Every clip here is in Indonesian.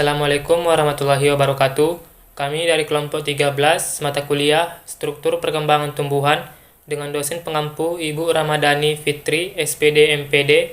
Assalamualaikum warahmatullahi wabarakatuh. Kami dari kelompok 13 mata kuliah Struktur Perkembangan Tumbuhan dengan dosen pengampu Ibu Ramadhani Fitri, SPD MPD,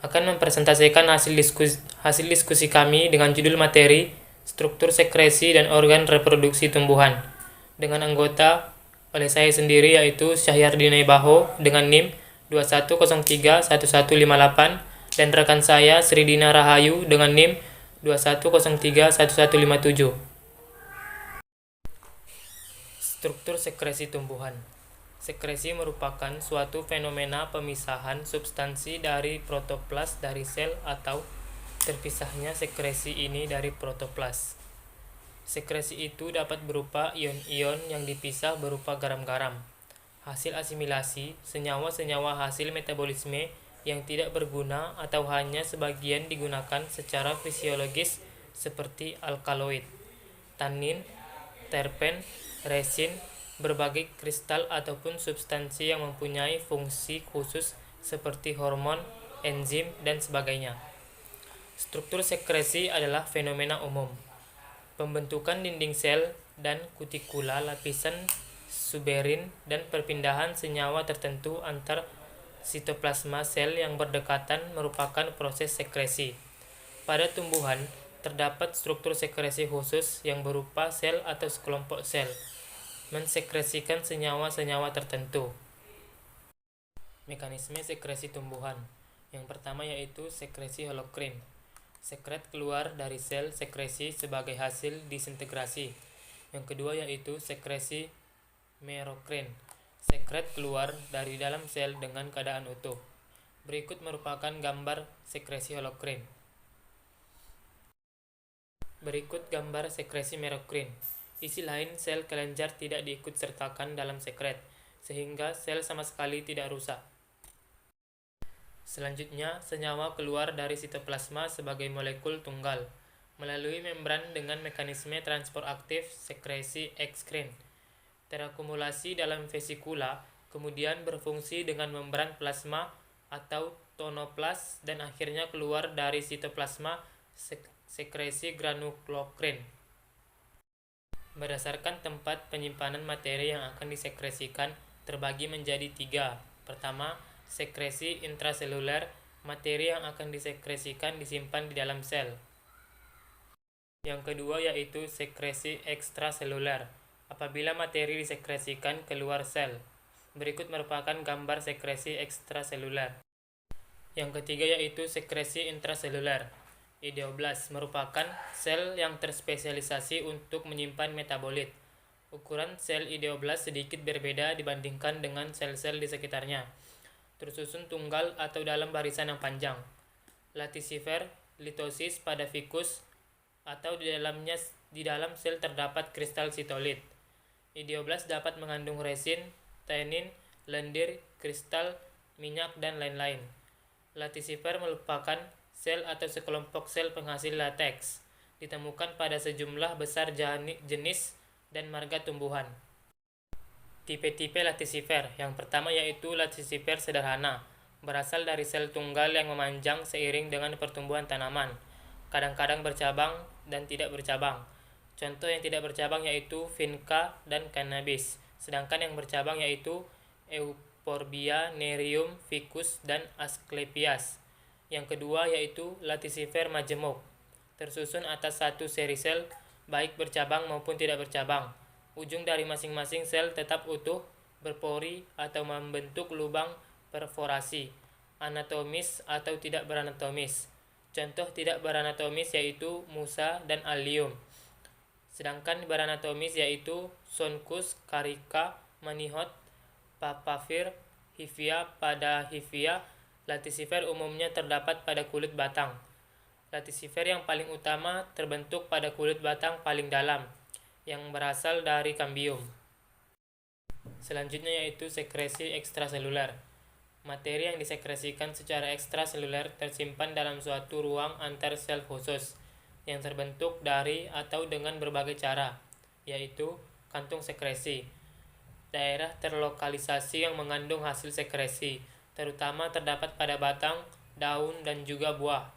akan mempresentasikan hasil diskusi kami dengan judul materi Struktur Sekresi dan Organ Reproduksi Tumbuhan dengan anggota oleh saya sendiri yaitu Syahyardina Baho dengan NIM 21031158 dan rekan saya Sridina Rahayu dengan NIM 21031157. Struktur sekresi tumbuhan. Sekresi merupakan suatu fenomena pemisahan substansi dari protoplas dari sel atau terpisahnya sekresi ini dari protoplas. Sekresi itu dapat berupa ion-ion yang dipisah berupa garam-garam. Hasil asimilasi, senyawa-senyawa hasil metabolisme yang tidak berguna atau hanya sebagian digunakan secara fisiologis seperti alkaloid, tanin, terpen, resin, berbagai kristal ataupun substansi yang mempunyai fungsi khusus seperti hormon, enzim, dan sebagainya. Struktur sekresi adalah fenomena umum. Pembentukan dinding sel dan kutikula lapisan suberin dan perpindahan senyawa tertentu antar sitoplasma sel yang berdekatan merupakan proses sekresi. Pada tumbuhan, terdapat struktur sekresi khusus yang berupa sel atau sekelompok sel mensekresikan senyawa-senyawa tertentu. Mekanisme sekresi tumbuhan. Yang pertama yaitu sekresi holokrin. Sekret keluar dari sel sekresi sebagai hasil disintegrasi. Yang kedua yaitu sekresi merokrin. Sekret keluar dari dalam sel dengan keadaan utuh. Berikut merupakan gambar sekresi holokrin. Berikut gambar sekresi merokrin. Isi lain sel kelenjar tidak diikut sertakan dalam sekret, sehingga sel sama sekali tidak rusak. Selanjutnya, senyawa keluar dari sitoplasma sebagai molekul tunggal, melalui membran dengan mekanisme transport aktif sekresi ekskrin. Terakumulasi dalam vesikula, kemudian berfungsi dengan membran plasma atau tonoplas dan akhirnya keluar dari sitoplasma sekresi granulokrin. Berdasarkan tempat penyimpanan materi yang akan disekresikan terbagi menjadi 3. Pertama, sekresi intraseluler, materi yang akan disekresikan disimpan di dalam sel. Yang kedua yaitu sekresi ekstraseluler, apabila materi disekresikan keluar sel. Berikut merupakan gambar sekresi ekstraseluler. Yang ketiga yaitu sekresi intraseluler. Ideoblas merupakan sel yang terspesialisasi untuk menyimpan metabolit. Ukuran sel ideoblas sedikit berbeda dibandingkan dengan sel-sel di sekitarnya. Tersusun tunggal atau dalam barisan yang panjang. Latisifer, litosis pada fikus atau di dalam sel terdapat kristal sitolit. Ideoblas dapat mengandung resin, tanin, lendir, kristal, minyak, dan lain-lain. Latisifer merupakan sel atau sekelompok sel penghasil lateks, ditemukan pada sejumlah besar jenis dan marga tumbuhan. Tipe-tipe latisifer. Yang pertama yaitu latisifer sederhana, berasal dari sel tunggal yang memanjang seiring dengan pertumbuhan tanaman, kadang-kadang bercabang dan tidak bercabang. Contoh yang tidak bercabang yaitu vinca dan cannabis, sedangkan yang bercabang yaitu euphorbia, nerium, ficus, dan asclepias. Yang kedua yaitu latisifer majemuk, tersusun atas satu seri sel, baik bercabang maupun tidak bercabang. Ujung dari masing-masing sel tetap utuh, berpori atau membentuk lubang perforasi, anatomis atau tidak beranatomis. Contoh tidak beranatomis yaitu musa dan allium. Sedangkan beranatomis yaitu Sonchus, carica, manihot, papavir, hifia. Pada hifia, latisifer umumnya terdapat pada kulit batang. Latisifer yang paling utama terbentuk pada kulit batang paling dalam, yang berasal dari kambium. Selanjutnya yaitu sekresi ekstraseluler. Materi yang disekresikan secara ekstraseluler tersimpan dalam suatu ruang antar sel khusus, yang terbentuk dari atau dengan berbagai cara, yaitu kantung sekresi, daerah terlokalisasi yang mengandung hasil sekresi, terutama terdapat pada batang, daun, dan juga buah.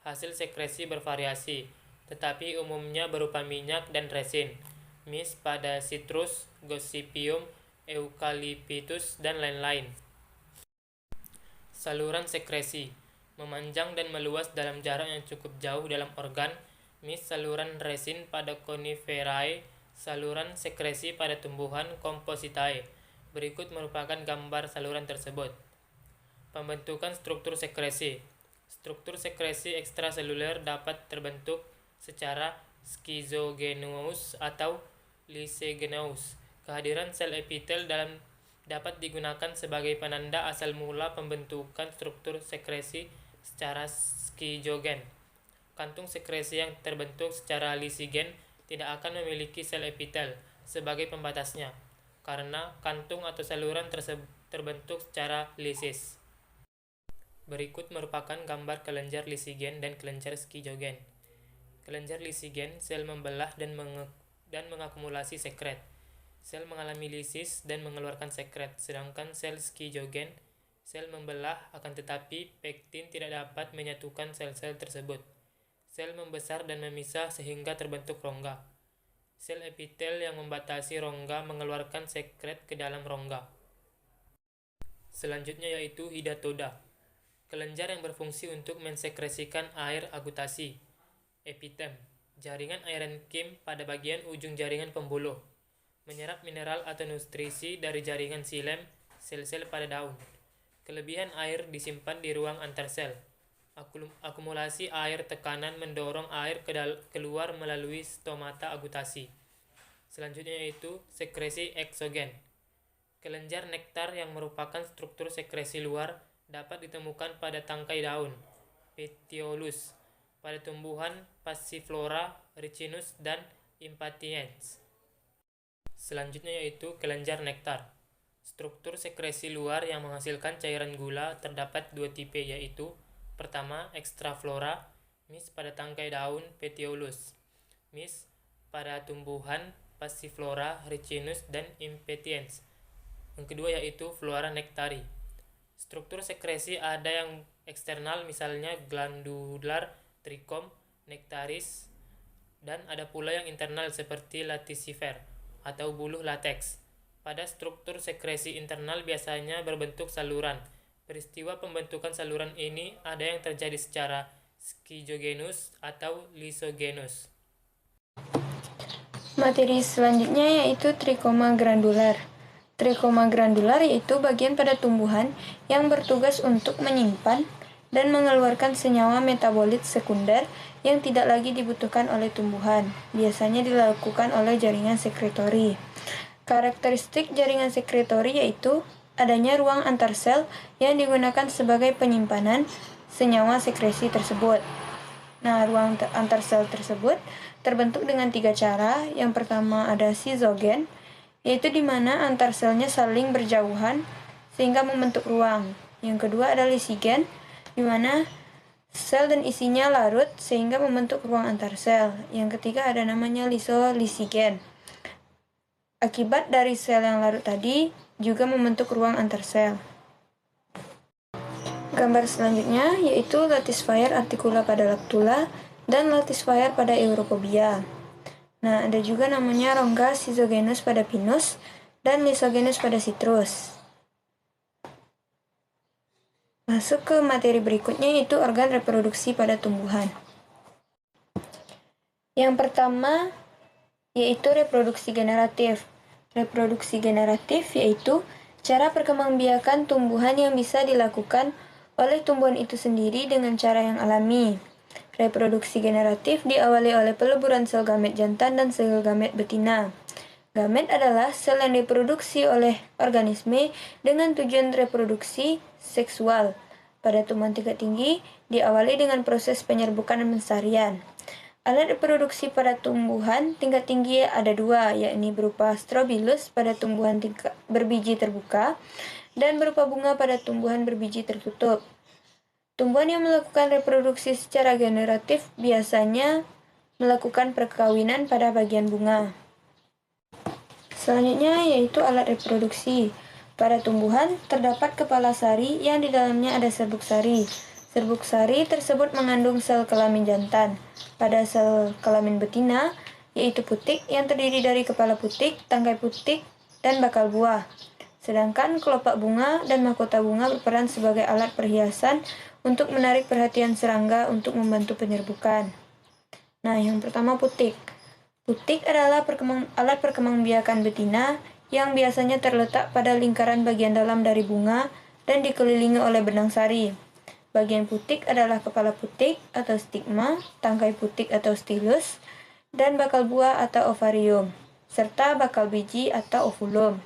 Hasil sekresi bervariasi, tetapi umumnya berupa minyak dan resin, mis pada citrus, gossypium, eucalyptus, dan lain-lain. Saluran sekresi memanjang dan meluas dalam jarak yang cukup jauh dalam organ, mis saluran resin pada coniferae, saluran sekresi pada tumbuhan Compositae. Berikut merupakan gambar saluran tersebut. Pembentukan struktur sekresi. Struktur sekresi ekstraseluler dapat terbentuk secara schizogenous atau lysogenous. Kehadiran sel epitel dapat digunakan sebagai penanda asal mula pembentukan struktur sekresi secara schizogen. Kantung sekresi yang terbentuk secara lysigen tidak akan memiliki sel epitel sebagai pembatasnya, karena kantung atau saluran terbentuk secara lisis. Berikut merupakan gambar kelenjar lysigen dan kelenjar schizogen. Kelenjar lysigen, sel membelah dan mengakumulasi sekret. Sel mengalami lisis dan mengeluarkan sekret, sedangkan sel schizogen, sel membelah akan tetapi pektin tidak dapat menyatukan sel-sel tersebut. Sel membesar dan memisah sehingga terbentuk rongga. Sel epitel yang membatasi rongga mengeluarkan sekret ke dalam rongga. Selanjutnya yaitu hidatoda, kelenjar yang berfungsi untuk mensekresikan air agutasi. Epitem, jaringan aerenkim pada bagian ujung jaringan pembuluh, menyerap mineral atau nutrisi dari jaringan xilem, sel-sel pada daun. Kelebihan air disimpan di ruang antar sel. Akumulasi air tekanan mendorong air keluar melalui stomata agutasi. Selanjutnya yaitu sekresi eksogen. Kelenjar nektar yang merupakan struktur sekresi luar dapat ditemukan pada tangkai daun, petiolus, pada tumbuhan Passiflora, Ricinus, dan Impatiens. Selanjutnya yaitu kelenjar nektar. Struktur sekresi luar yang menghasilkan cairan gula terdapat dua tipe, yaitu pertama, extraflora, mis pada tangkai daun petiolus, mis pada tumbuhan Passiflora, Ricinus, dan Impatiens. Yang kedua yaitu flora nectari. Struktur sekresi ada yang eksternal, misalnya glandular trichom, nectaris, dan ada pula yang internal seperti laticifer atau buluh lateks. Pada struktur sekresi internal biasanya berbentuk saluran. Peristiwa pembentukan saluran ini ada yang terjadi secara schizogenous atau lysogenous. Materi selanjutnya yaitu trikoma granular. Trikoma granular yaitu bagian pada tumbuhan yang bertugas untuk menyimpan dan mengeluarkan senyawa metabolit sekunder yang tidak lagi dibutuhkan oleh tumbuhan. Biasanya dilakukan oleh jaringan sekretori. Karakteristik jaringan sekretori yaitu adanya ruang antar sel yang digunakan sebagai penyimpanan senyawa sekresi tersebut. Nah, ruang antar sel tersebut terbentuk dengan 3 cara. Yang pertama ada sizogen, yaitu di mana antar selnya saling berjauhan sehingga membentuk ruang. Yang kedua ada lisigen, di mana sel dan isinya larut sehingga membentuk ruang antar sel. Yang ketiga ada namanya lisolisigen. Akibat dari sel yang larut tadi juga membentuk ruang antar sel. Gambar selanjutnya yaitu Latisphaer articula pada Lactula dan Latisphaer pada Europobia. Nah, ada juga namanya rongga sizogenus pada Pinus dan lysogenus pada Citrus. Masuk ke materi berikutnya yaitu organ reproduksi pada tumbuhan. Yang pertama yaitu reproduksi generatif. Reproduksi generatif yaitu cara perkembangbiakan tumbuhan yang bisa dilakukan oleh tumbuhan itu sendiri dengan cara yang alami. Reproduksi generatif diawali oleh peleburan sel gamet jantan dan sel gamet betina. Gamet adalah sel yang diproduksi oleh organisme dengan tujuan reproduksi seksual. Pada tumbuhan tingkat tinggi diawali dengan proses penyerbukan dan pensarian. Alat reproduksi pada tumbuhan tingkat tinggi ada 2, yakni berupa strobilus pada tumbuhan berbiji terbuka dan berupa bunga pada tumbuhan berbiji tertutup. Tumbuhan yang melakukan reproduksi secara generatif biasanya melakukan perkawinan pada bagian bunga. Selanjutnya yaitu alat reproduksi. Pada tumbuhan terdapat kepala sari yang di dalamnya ada serbuk sari. Serbuk sari tersebut mengandung sel kelamin jantan. Pada sel kelamin betina, yaitu putik yang terdiri dari kepala putik, tangkai putik, dan bakal buah. Sedangkan kelopak bunga dan mahkota bunga berperan sebagai alat perhiasan untuk menarik perhatian serangga untuk membantu penyerbukan. Nah, yang pertama putik. Putik adalah alat perkembangbiakan betina yang biasanya terletak pada lingkaran bagian dalam dari bunga dan dikelilingi oleh benang sari. Bagian putik adalah kepala putik atau stigma, tangkai putik atau stilus, dan bakal buah atau ovarium, serta bakal biji atau ovulum.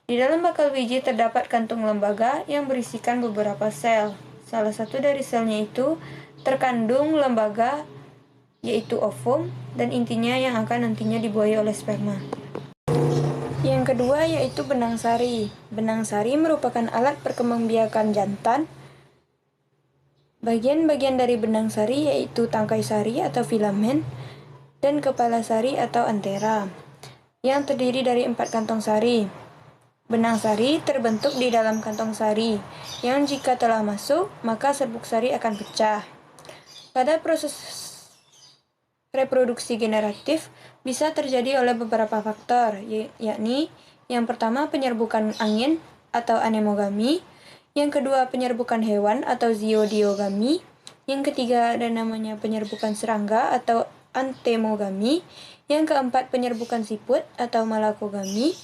Di dalam bakal biji terdapat kantung lembaga yang berisikan beberapa sel. Salah satu dari selnya itu terkandung lembaga, yaitu ovum, dan intinya yang akan nantinya dibuahi oleh sperma. Yang kedua yaitu benang sari. Benang sari merupakan alat perkembangbiakan jantan. Bagian-bagian dari benang sari yaitu tangkai sari atau filamen dan kepala sari atau antera, yang terdiri dari 4 kantong sari. Benang sari terbentuk di dalam kantong sari, yang jika telah masuk, maka serbuk sari akan pecah. Pada proses reproduksi generatif bisa terjadi oleh beberapa faktor, yakni yang pertama penyerbukan angin atau anemogami, yang kedua penyerbukan hewan atau zooidiogami, yang ketiga ada namanya penyerbukan serangga atau antemogami, yang keempat penyerbukan siput atau malakogami,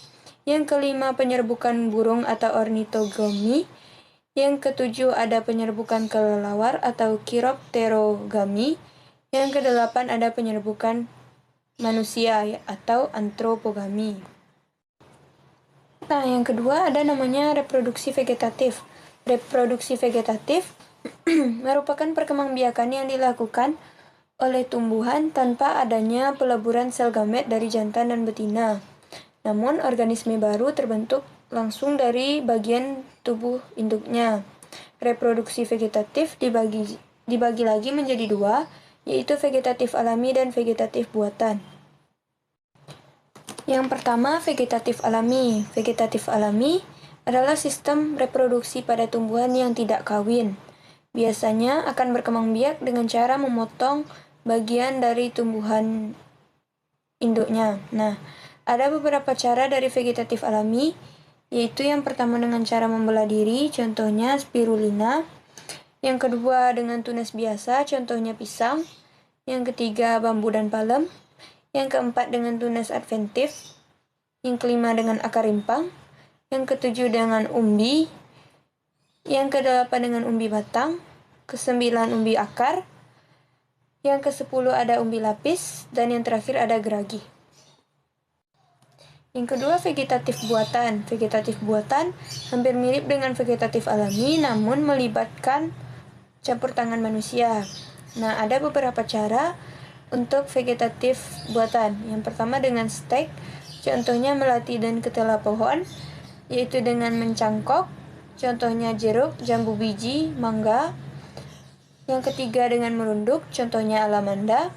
yang kelima penyerbukan burung atau ornitogami, yang ketujuh ada penyerbukan kelelawar atau chiropterogami, yang kedelapan ada penyerbukan manusia atau antropogami. Nah, yang kedua ada namanya reproduksi vegetatif. Reproduksi vegetatif merupakan perkembangbiakan yang dilakukan oleh tumbuhan tanpa adanya peleburan sel gamet dari jantan dan betina. Namun, organisme baru terbentuk langsung dari bagian tubuh induknya. Reproduksi vegetatif dibagi lagi menjadi dua, yaitu vegetatif alami dan vegetatif buatan. Yang pertama, vegetatif alami. Vegetatif alami adalah sistem reproduksi pada tumbuhan yang tidak kawin. Biasanya akan berkembang biak dengan cara memotong bagian dari tumbuhan induknya. Nah, ada beberapa cara dari vegetatif alami, yaitu yang pertama dengan cara membelah diri, contohnya spirulina. Yang kedua dengan tunas biasa, contohnya pisang. Yang ketiga bambu dan palem. Yang keempat dengan tunas adventif. Yang kelima dengan akar rimpang. Yang ketujuh dengan umbi. Yang kedelapan dengan umbi batang. Kesembilan umbi akar. Yang kesepuluh ada umbi lapis. Dan yang terakhir ada geragi. Yang kedua, vegetatif buatan. Vegetatif buatan hampir mirip dengan vegetatif alami, namun melibatkan campur tangan manusia. Nah, ada beberapa cara untuk vegetatif buatan. Yang pertama dengan stek, contohnya melati dan ketela pohon, yaitu dengan mencangkok, contohnya jeruk, jambu biji, mangga. Yang ketiga dengan merunduk, contohnya alamanda.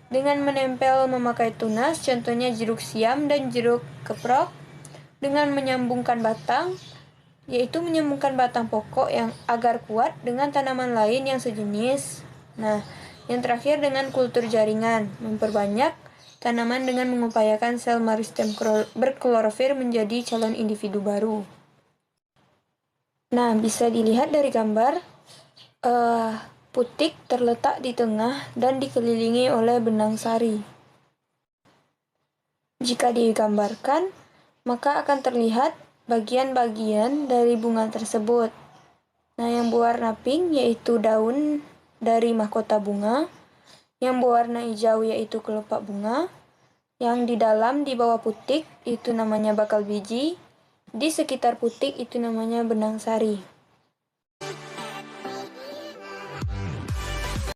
Dengan menempel memakai tunas, contohnya jeruk siam dan jeruk keprok. Dengan menyambungkan batang, yaitu menyambungkan batang pokok yang agar kuat dengan tanaman lain yang sejenis. Nah, yang terakhir dengan kultur jaringan, memperbanyak tanaman dengan mengupayakan sel meristem berklorofil menjadi calon individu baru. Nah, bisa dilihat dari gambar, putik terletak di tengah dan dikelilingi oleh benang sari. Jika digambarkan, maka akan terlihat bagian-bagian dari bunga tersebut. Nah, yang berwarna pink yaitu daun dari mahkota bunga, yang berwarna hijau yaitu kelopak bunga, yang di dalam di bawah putik itu namanya bakal biji, di sekitar putik itu namanya benang sari.